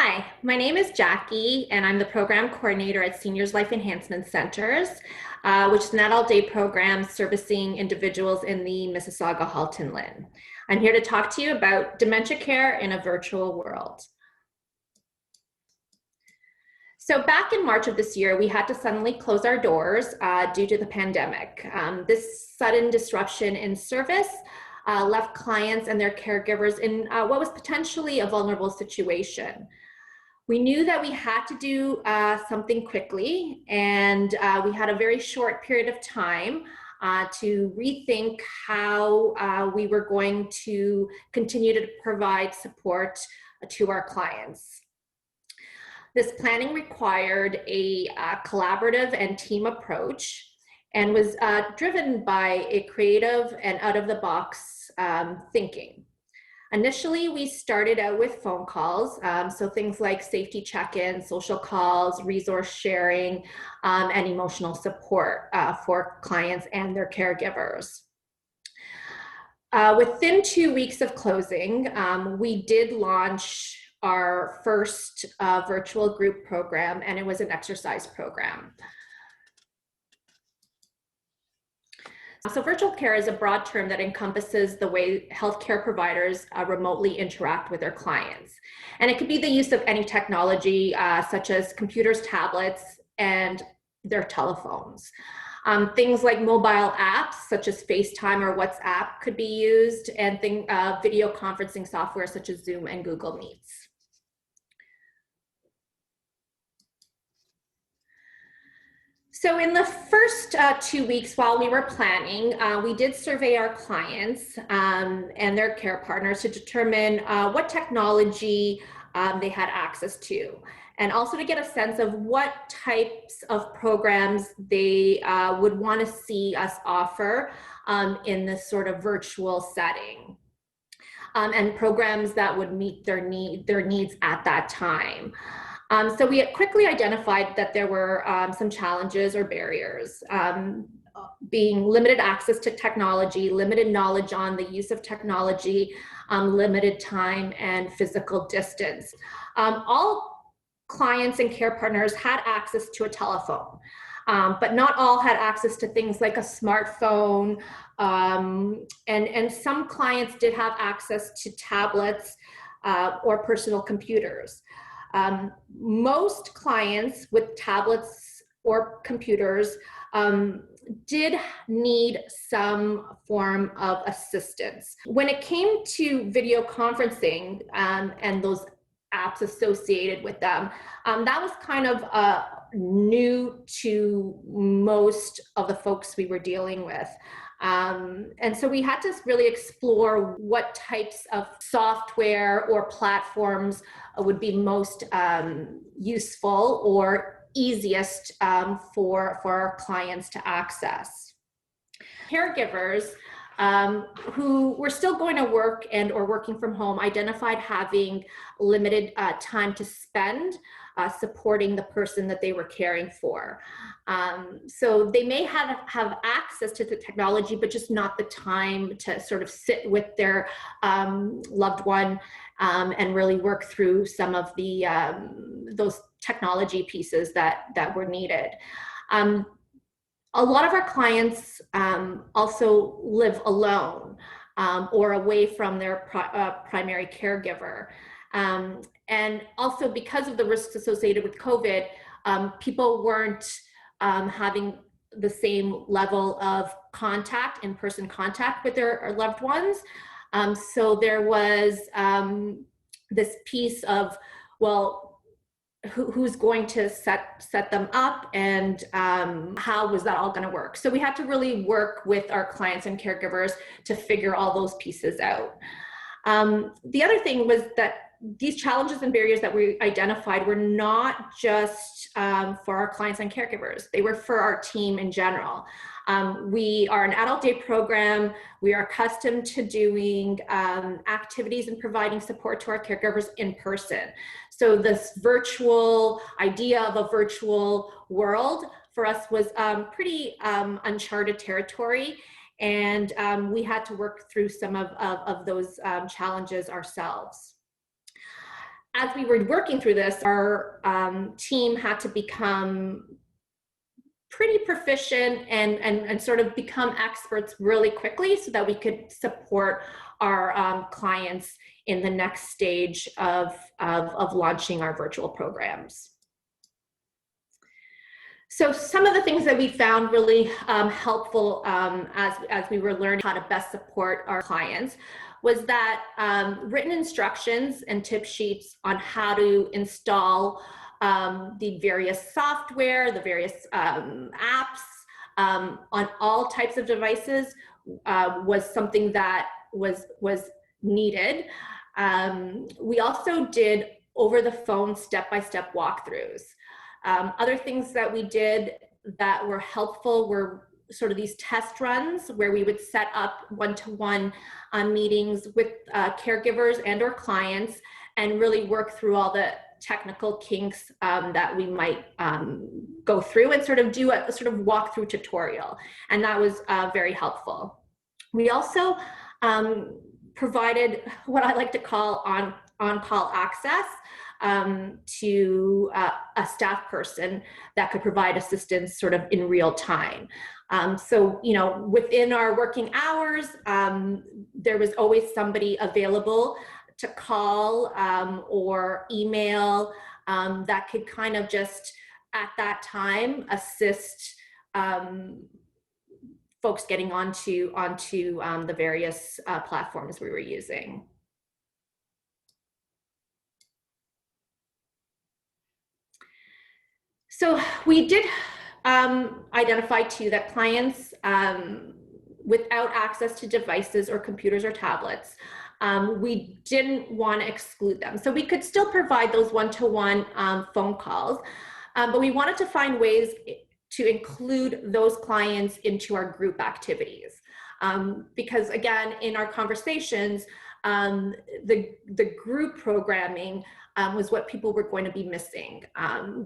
Hi, my name is Jackie, and I'm the program coordinator at Seniors Life Enhancement Centres, which is an adult day program servicing individuals in the Mississauga Halton Behavioural. I'm here to talk to you about dementia care in a virtual world. So back in March of this year, we had to suddenly close our doors due to the pandemic. This sudden disruption in service left clients and their caregivers in what was potentially a vulnerable situation. We knew that we had to do something quickly, and we had a very short period of time to rethink how we were going to continue to provide support to our clients. This planning required a collaborative and team approach and was driven by a creative and out-of-the-box thinking. Initially, we started out with phone calls, so things like safety check-ins, social calls, resource sharing, and emotional support for clients and their caregivers. Within 2 weeks of closing, we did launch our first virtual group program, and it was an exercise program. So virtual care is a broad term that encompasses the way healthcare providers remotely interact with their clients. And it could be the use of any technology such as computers, tablets, and their telephones. Things like mobile apps such as FaceTime or WhatsApp could be used, and video conferencing software such as Zoom and Google Meets. So in the first 2 weeks while we were planning, we did survey our clients and their care partners to determine what technology they had access to, and also to get a sense of what types of programs they would want to see us offer in this sort of virtual setting, and programs that would meet their needs at that time. So we quickly identified that there were some challenges or barriers, being limited access to technology, limited knowledge on the use of technology, limited time, and physical distance. All clients and care partners had access to a telephone, but not all had access to things like a smartphone, and some clients did have access to tablets or personal computers. Most clients with tablets or computers did need some form of assistance. When it came to video conferencing and those apps associated with them, that was kind of new to most of the folks we were dealing with. And so we had to really explore what types of software or platforms would be most useful or easiest for our clients to access. Caregivers who were still going to work and or working from home identified having limited time to spend supporting the person that they were caring for. So they may have access to the technology, but just not the time to sort of sit with their loved one and really work through some of the those technology pieces that were needed. A lot of our clients also live alone or away from their primary caregiver. And also because of the risks associated with COVID, people weren't having the same level of contact, in-person contact with their loved ones. So there was this piece of, well, who's going to set them up, and how was that all going to work? So we had to really work with our clients and caregivers to figure all those pieces out. The other thing was that these challenges and barriers that we identified were not just for our clients and caregivers, they were for our team in general. We are an adult day program. We are accustomed to doing activities and providing support to our caregivers in person. So this virtual idea of a virtual world for us was pretty uncharted territory. And we had to work through some of those challenges ourselves. as we were working through this, our team had to become pretty proficient and sort of become experts really quickly so that we could support our clients in the next stage of launching our virtual programs. So some of the things that we found really helpful as we were learning how to best support our clients was that written instructions and tip sheets on how to install the various software, the various apps on all types of devices was something that was needed. We also did over the phone step-by-step walkthroughs. Other things that we did that were helpful were sort of these test runs where we would set up one-to-one meetings with caregivers and or clients and really work through all the technical kinks that we might go through and sort of do a sort of walkthrough tutorial. And that was very helpful. We also provided what I like to call on-call access to a staff person that could provide assistance sort of in real time. So, you know, within our working hours, there was always somebody available to call or email that could kind of just at that time assist folks getting onto the various platforms we were using. So we did identify too that clients without access to devices or computers or tablets, we didn't want to exclude them. So we could still provide those one-to-one phone calls, but we wanted to find ways to include those clients into our group activities. Because again, in our conversations, the group programming was what people were going to be missing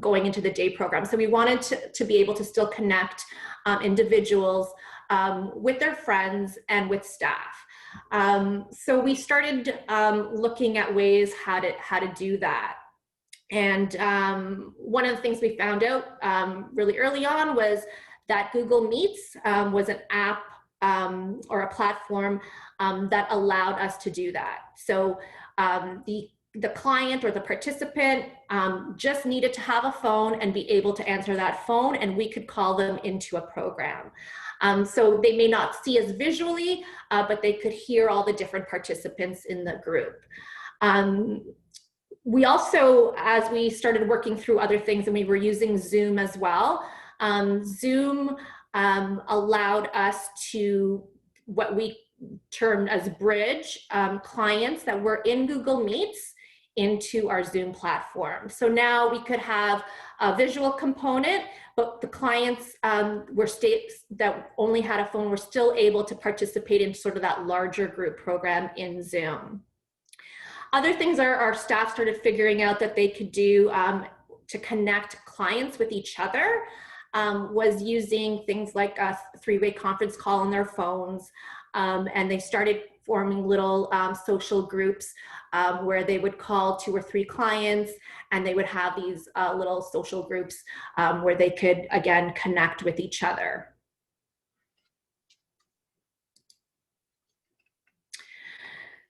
going into the day program. So we wanted to be able to still connect individuals with their friends and with staff. So we started looking at ways how to do that. And one of the things we found out really early on was that Google Meets was an app or a platform that allowed us to do that. So the client or the participant just needed to have a phone and be able to answer that phone, and we could call them into a program. So they may not see us visually, but they could hear all the different participants in the group. We also, as we started working through other things, and we were using Zoom as well, Zoom allowed us to, what we termed as bridge clients that were in Google Meets into our Zoom platform. So now we could have a visual component, but the clients that only had a phone were still able to participate in sort of that larger group program in Zoom. Other things our staff started figuring out that they could do to connect clients with each other was using things like a three-way conference call on their phones. And they started forming little social groups where they would call 2 or 3 clients, and they would have these little social groups where they could, again, connect with each other.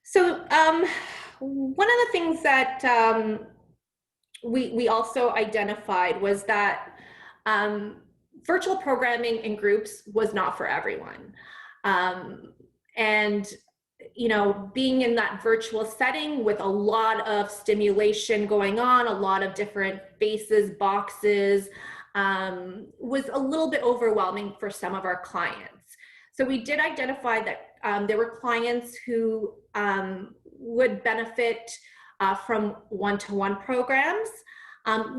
So one of the things that we also identified was that virtual programming in groups was not for everyone. And, you know, being in that virtual setting with a lot of stimulation going on, a lot of different faces, boxes, was a little bit overwhelming for some of our clients. So we did identify that there were clients who would benefit from one-to-one programs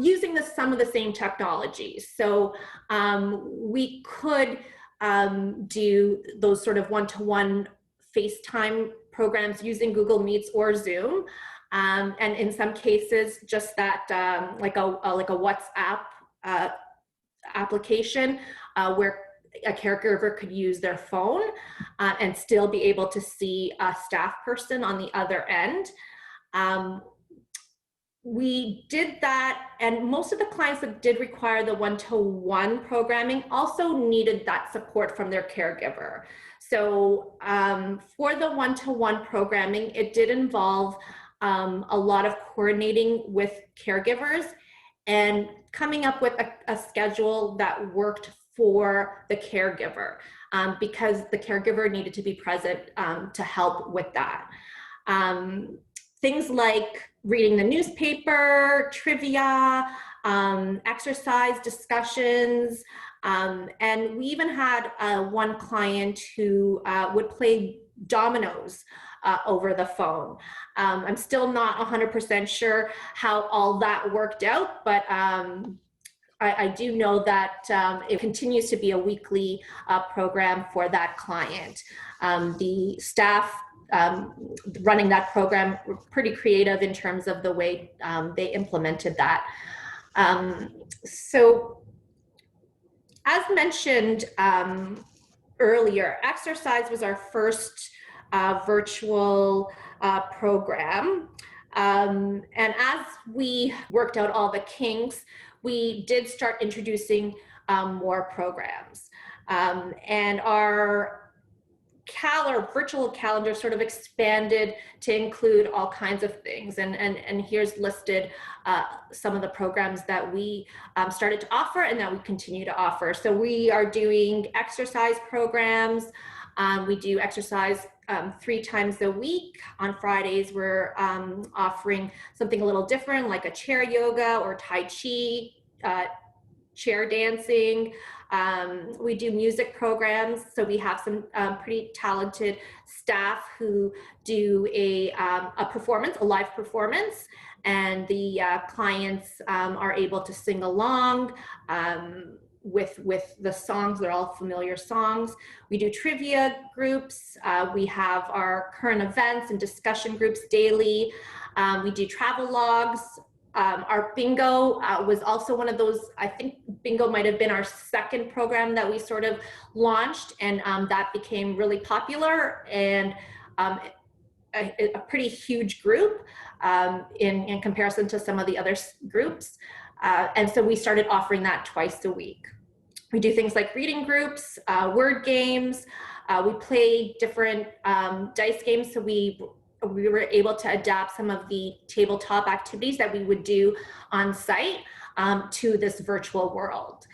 using some of the same technologies. So we could do those sort of one-to-one FaceTime programs using Google Meets or Zoom, and in some cases, just that like a WhatsApp application where a caregiver could use their phone and still be able to see a staff person on the other end. we did that, and most of the clients that did require the one-to-one programming also needed that support from their caregiver. So for the one-to-one programming, it did involve a lot of coordinating with caregivers and coming up with a schedule that worked for the caregiver, because the caregiver needed to be present to help with that. Things like reading the newspaper, trivia, exercise discussions, and we even had one client who would play dominoes over the phone. I'm still not 100% sure how all that worked out, but I do know that it continues to be a weekly program for that client. The staff running that program were pretty creative in terms of the way they implemented that. So as mentioned earlier, exercise was our first virtual program. And as we worked out all the kinks, we did start introducing more programs. And our virtual calendar sort of expanded to include all kinds of things. And here's listed some of the programs that we started to offer and that we continue to offer. So we are doing exercise programs. We do exercise 3 times a week. On Fridays, we're offering something a little different, like a chair yoga or Tai Chi, chair dancing. We do music programs, so we have some pretty talented staff who do a performance, a live performance, and the clients are able to sing along with the songs. They're all familiar songs. We do trivia groups. We have our current events and discussion groups daily. We do travel logs. Our bingo was also one of those. I think bingo might have been our second program that we sort of launched, and that became really popular and a pretty huge group in comparison to some of the other groups. And so we started offering that twice a week. We do things like reading groups, word games. We play different dice games, so we were able to adapt some of the tabletop activities that we would do on site to this virtual world.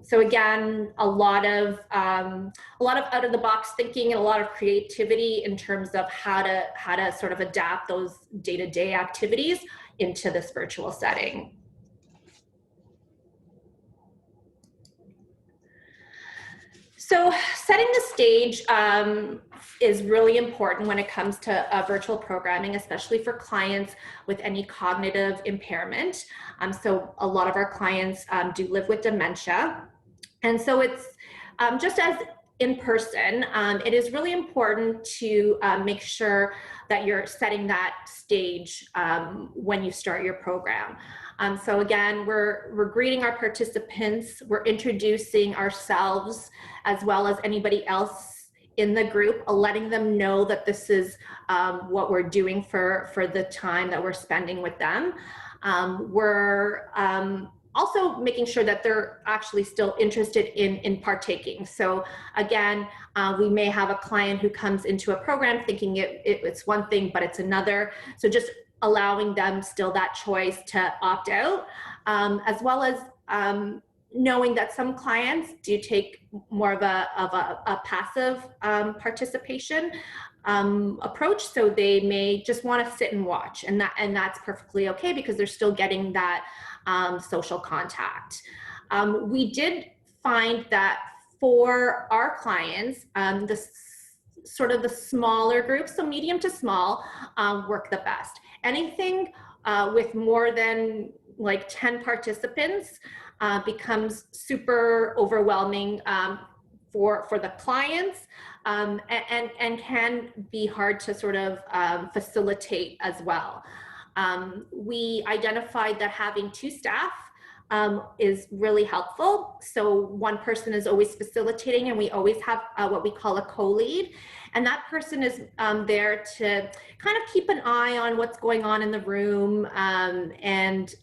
So again, a lot of out of the box thinking and a lot of creativity in terms of how to sort of adapt those day-to-day activities into this virtual setting. So setting the stage is really important when it comes to virtual programming, especially for clients with any cognitive impairment. So a lot of our clients do live with dementia. And so it's just as in person, it is really important to make sure that you're setting that stage when you start your program. So again, we're greeting our participants, we're introducing ourselves as well as anybody else in the group, letting them know that this is what we're doing for the time that we're spending with them. We're also making sure that they're actually still interested in partaking. So again, we may have a client who comes into a program thinking it's one thing, but it's another. So just allowing them still that choice to opt out, as well as knowing that some clients do take more of a passive participation approach. So they may just want to sit and watch, and that's perfectly okay because they're still getting that social contact. We did find that for our clients, the smaller groups, so medium to small, work the best. Anything with more than like 10 participants becomes super overwhelming for the clients and can be hard to sort of facilitate as well. We identified that having 2 staff is really helpful. So one person is always facilitating, and we always have what we call a co-lead. And that person is there to kind of keep an eye on what's going on in the room, and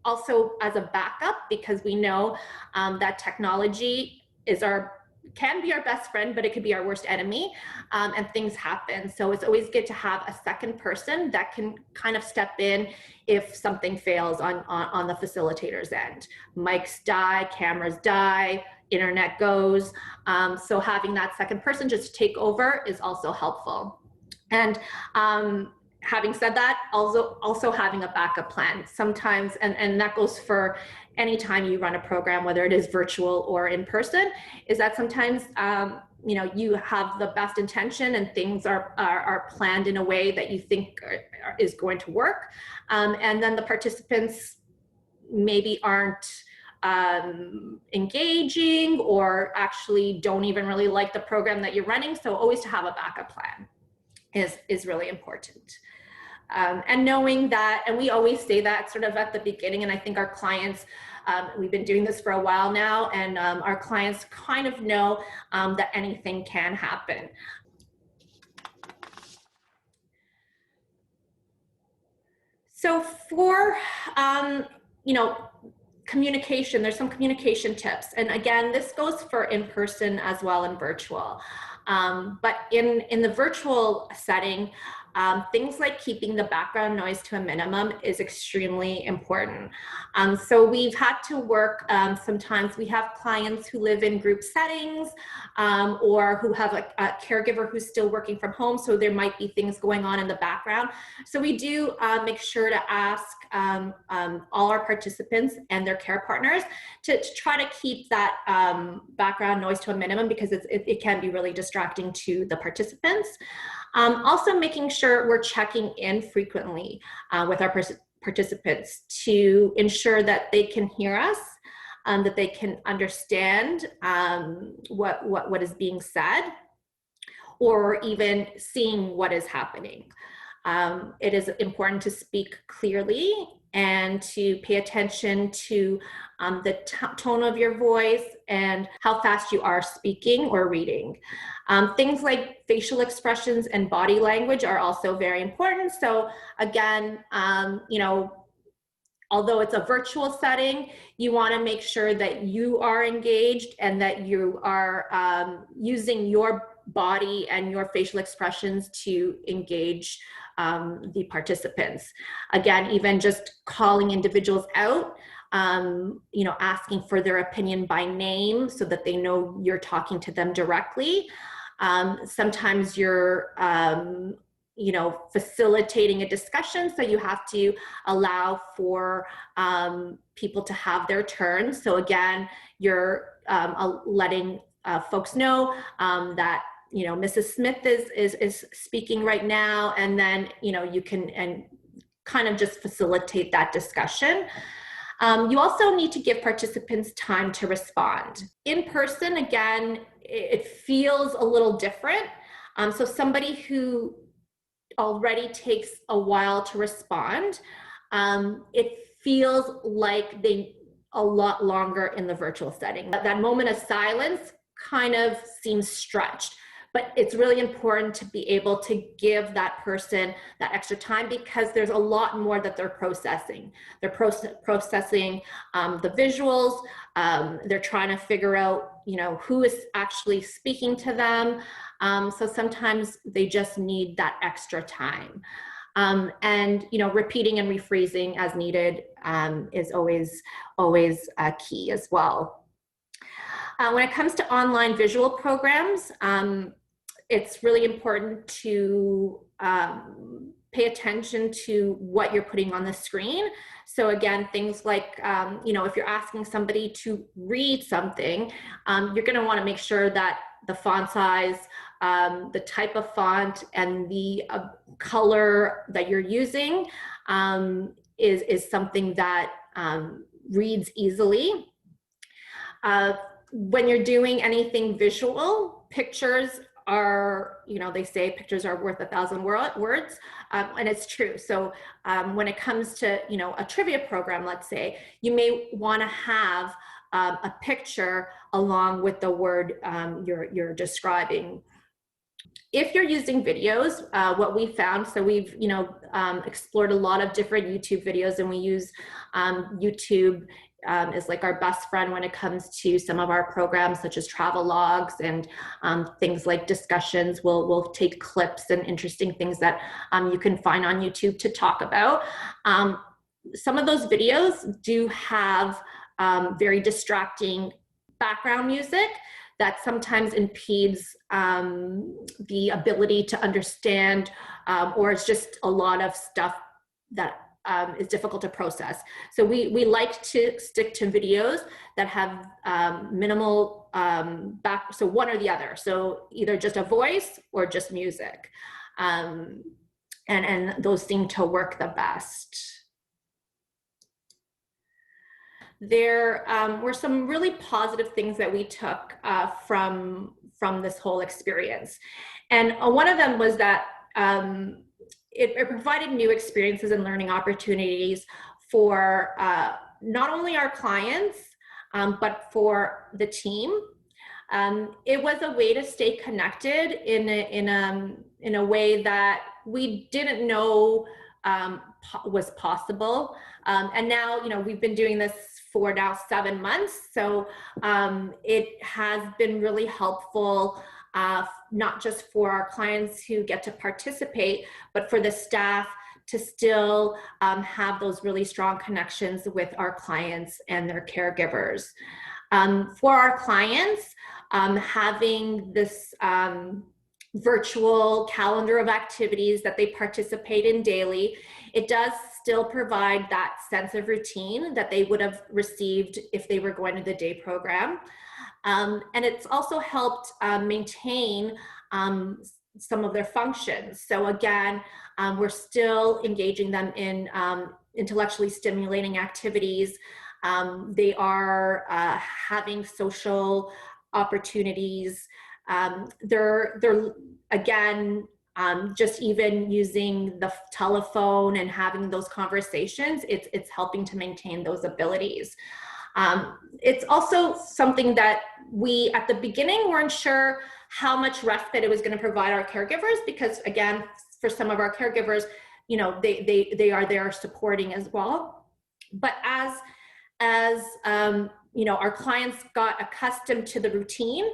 also as a backup, because we know that technology can be our best friend, but it could be our worst enemy, and things happen. So it's always good to have a second person that can kind of step in if something fails on the facilitator's end. Mics die, cameras die, internet goes. So having that second person just take over is also helpful. And having said that, also having a backup plan sometimes, and that goes for any time you run a program, whether it is virtual or in person, is that sometimes you have the best intention and things are planned in a way that you think is going to work, and then the participants maybe aren't engaging, or actually don't even really like the program that you're running. So always to have a backup plan is really important. And knowing that, and we always say that sort of at the beginning, and I think our clients, we've been doing this for a while now, and our clients kind of know that anything can happen. So for, communication, there's some communication tips. And again, this goes for in-person as well and virtual. But in the virtual setting, things like keeping the background noise to a minimum is extremely important. So we've had to work, sometimes we have clients who live in group settings, or who have a caregiver who's still working from home, so there might be things going on in the background. So we do make sure to ask all our participants and their care partners to try to keep that background noise to a minimum, because it can be really distracting to the participants. Also making sure we're checking in frequently with our participants to ensure that they can hear us, that they can understand what is being said, or even seeing what is happening. It is important to speak clearly and to pay attention to the tone of your voice and how fast you are speaking or reading. Things like facial expressions and body language are also very important. So again, although it's a virtual setting, you want to make sure that you are engaged and that you are using your body and your facial expressions to engage the participants. Again, even just calling individuals out, asking for their opinion by name so that they know you're talking to them directly. Sometimes you're facilitating a discussion, so you have to allow for people to have their turn. So again, you're letting folks know that Mrs. Smith is speaking right now, and then you can kind of just facilitate that discussion. You also need to give participants time to respond. In person, again, it feels a little different. So somebody who already takes a while to respond, it feels like they a lot longer in the virtual setting. That moment of silence kind of seems stretched, but it's really important to be able to give that person that extra time, because there's a lot more that they're processing. They're processing the visuals. They're trying to figure out, who is actually speaking to them. So sometimes they just need that extra time. And repeating and rephrasing as needed is always key as well. When it comes to online visual programs, it's really important to pay attention to what you're putting on the screen. So again, things like, if you're asking somebody to read something, you're going to want to make sure that the font size, the type of font, and the color that you're using is something that reads easily. When you're doing anything visual, pictures are, you know, they say pictures are worth 1,000 words, and it's true. So when it comes to, you know, a trivia program, let's say, you may want to have a picture along with the word you're describing. If you're using videos, what we found, so we've, you know, explored a lot of different YouTube videos, and we use YouTube is like our best friend when it comes to some of our programs, such as travel logs and things like discussions. We'll take clips and interesting things that you can find on YouTube to talk about. Some of those videos do have very distracting background music that sometimes impedes the ability to understand, or it's just a lot of stuff that is difficult to process. So we like to stick to videos that have minimal so one or the other. So either just a voice or just music. And those seem to work the best. There were some really positive things that we took from this whole experience. And one of them was that it provided new experiences and learning opportunities for not only our clients, but for the team. It was a way to stay connected in a way that we didn't know was possible. And now, you know, we've been doing this for now 7 months. So it has been really helpful, not just for our clients who get to participate, but for the staff to still have those really strong connections with our clients and their caregivers. For our clients, having this virtual calendar of activities that they participate in daily, it does still provide that sense of routine that they would have received if they were going to the day program. And it's also helped maintain some of their functions. So again, we're still engaging them in intellectually stimulating activities. They are having social opportunities. They're again, just even using the telephone and having those conversations, it's helping to maintain those abilities. It's also something that we, at the beginning, weren't sure how much respite it was going to provide our caregivers, because again, for some of our caregivers, you know, they are there supporting as well. But as you know, our clients got accustomed to the routine,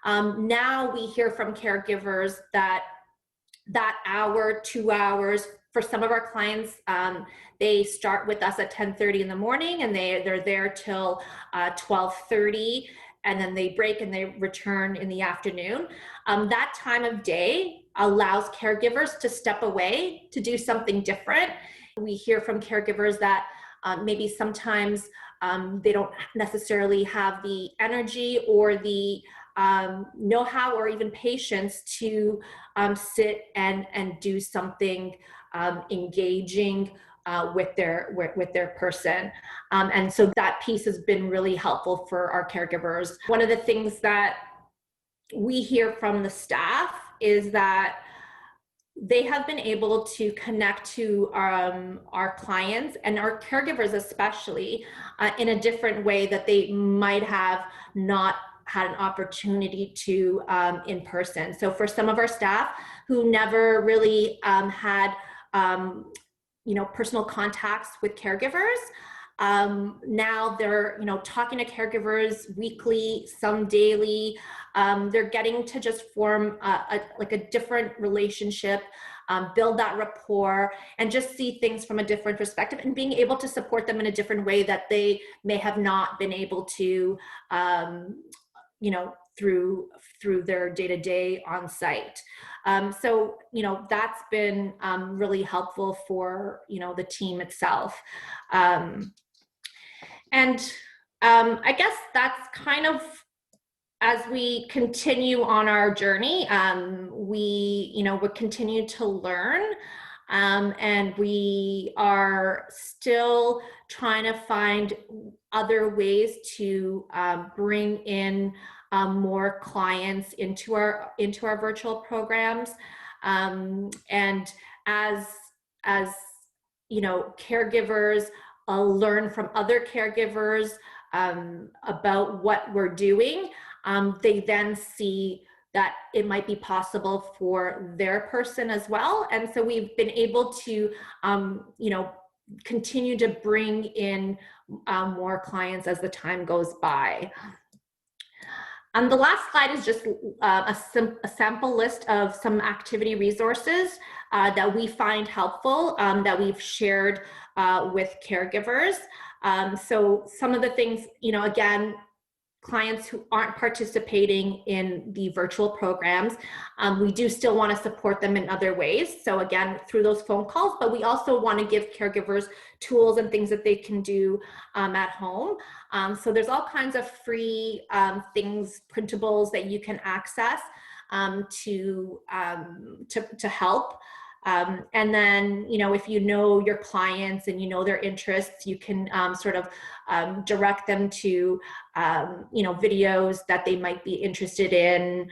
now we hear from caregivers that hour, 2 hours, for some of our clients, they start with us at 10:30 in the morning, and they're there till 12:30, and then they break and they return in the afternoon. That time of day allows caregivers to step away to do something different. We hear from caregivers that maybe sometimes they don't necessarily have the energy or the know-how or even patience to sit and do something engaging with their person. And so that piece has been really helpful for our caregivers. One of the things that we hear from the staff is that they have been able to connect to our clients and our caregivers especially in a different way that they might have not had an opportunity to in person. So for some of our staff who never really had you know, personal contacts with caregivers, now they're, you know, talking to caregivers weekly, some daily. They're getting to just form like a different relationship, build that rapport, and just see things from a different perspective, and being able to support them in a different way that they may have not been able to, you know, through their day-to-day on site. So, you know, that's been really helpful for, you know, the team itself. And I guess that's kind of, as we continue on our journey, we, you know, we continue to learn, and we are still trying to find other ways to bring in more clients into our virtual programs. And as you know, caregivers learn from other caregivers about what we're doing, they then see that it might be possible for their person as well. And so we've been able to, you know, continue to bring in more clients as the time goes by. The last slide is just a sample list of some activity resources that we find helpful, that we've shared with caregivers. So some of the things, you know, again, clients who aren't participating in the virtual programs, we do still want to support them in other ways. So again, through those phone calls, but we also want to give caregivers tools and things that they can do at home. So there's all kinds of free things, printables that you can access to help. And then, you know, if you know your clients and you know their interests, you can sort of direct them to, you know, videos that they might be interested in.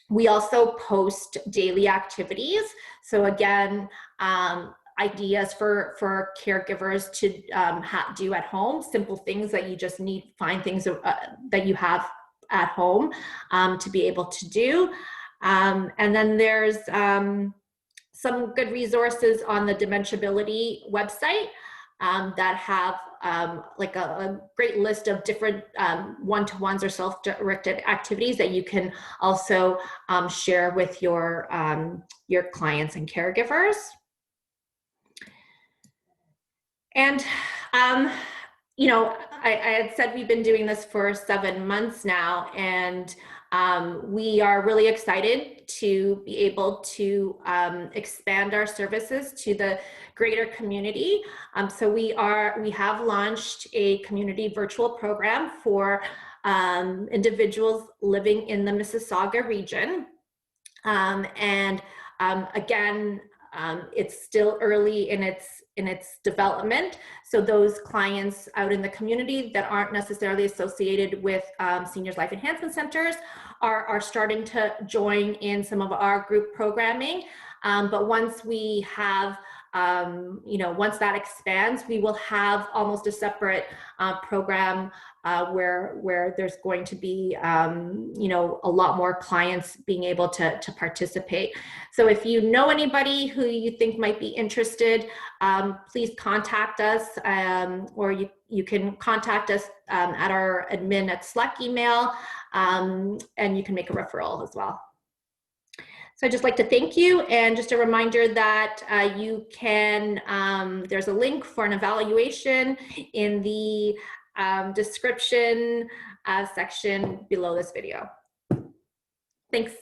We also post daily activities. So again, ideas for caregivers to do at home, simple things that you just need, find things that you have at home to be able to do. And then there's some good resources on the Dementiability website that have like a great list of different one-to-ones or self-directed activities that you can also share with your clients and caregivers. And you know, I had said we've been doing this for 7 months now, and we are really excited to be able to expand our services to the greater community. So we have launched a community virtual program for individuals living in the Mississauga region. And again, it's still early in its development. So those clients out in the community that aren't necessarily associated with Seniors Life Enhancement Centres are starting to join in some of our group programming. But once we have, you know, once that expands, we will have almost a separate program where there's going to be, you know, a lot more clients being able to participate. So if you know anybody who you think might be interested, please contact us, or you can contact us at our admin@SLEC email, and you can make a referral as well. So I'd just like to thank you, and just a reminder that you can, there's a link for an evaluation in the description section below this video. Thanks.